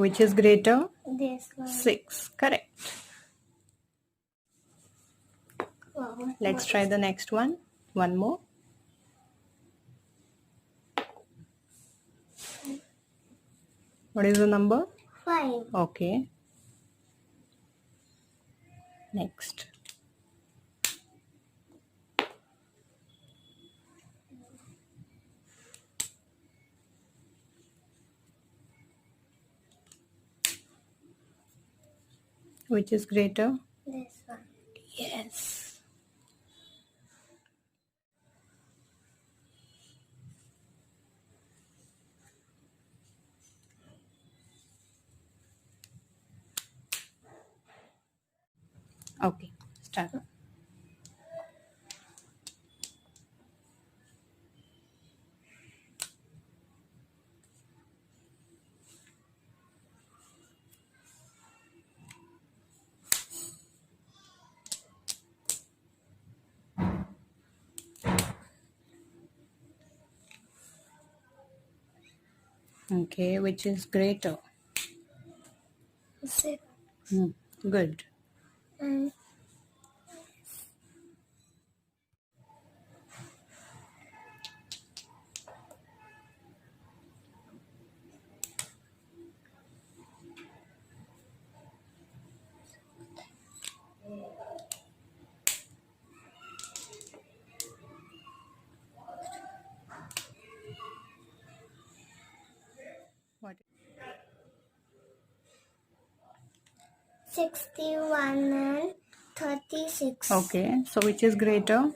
Which is greater? This one. 6. Correct. Wow. Let's try the next one. One more. What is the number? 5. Okay. Next. Which is greater? This one. Yes. Okay, start. Okay, which is greater? 6. Good. And What? 61 and 36. Okay, so which is greater?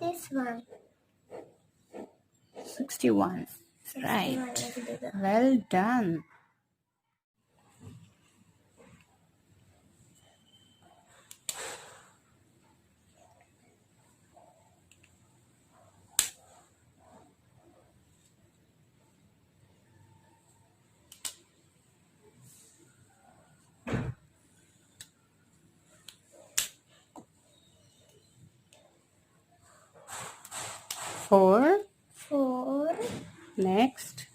This one. 61. 61 Right. is bigger. Well done. Four. 4 Next.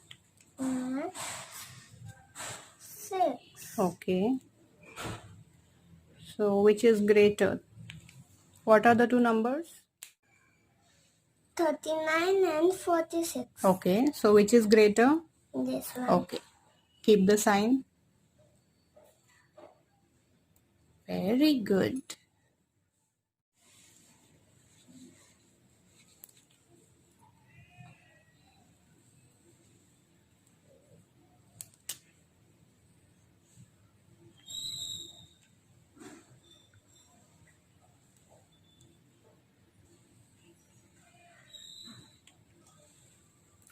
and 6. Okay. So which is greater? What are the two numbers? 39 and 46. Okay, so which is greater? This one. Okay. Keep the sign. Very good.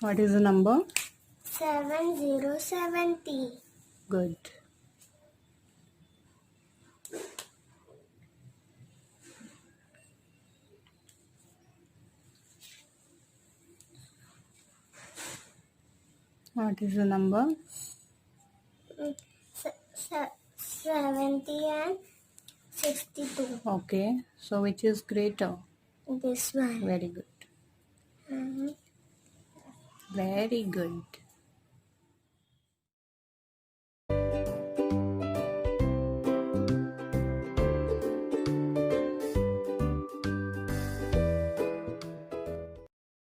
What is the number? 7070. Good. What is the number? 70 and 62. Okay, so which is greater? This one. Very good. Mhm. Very good.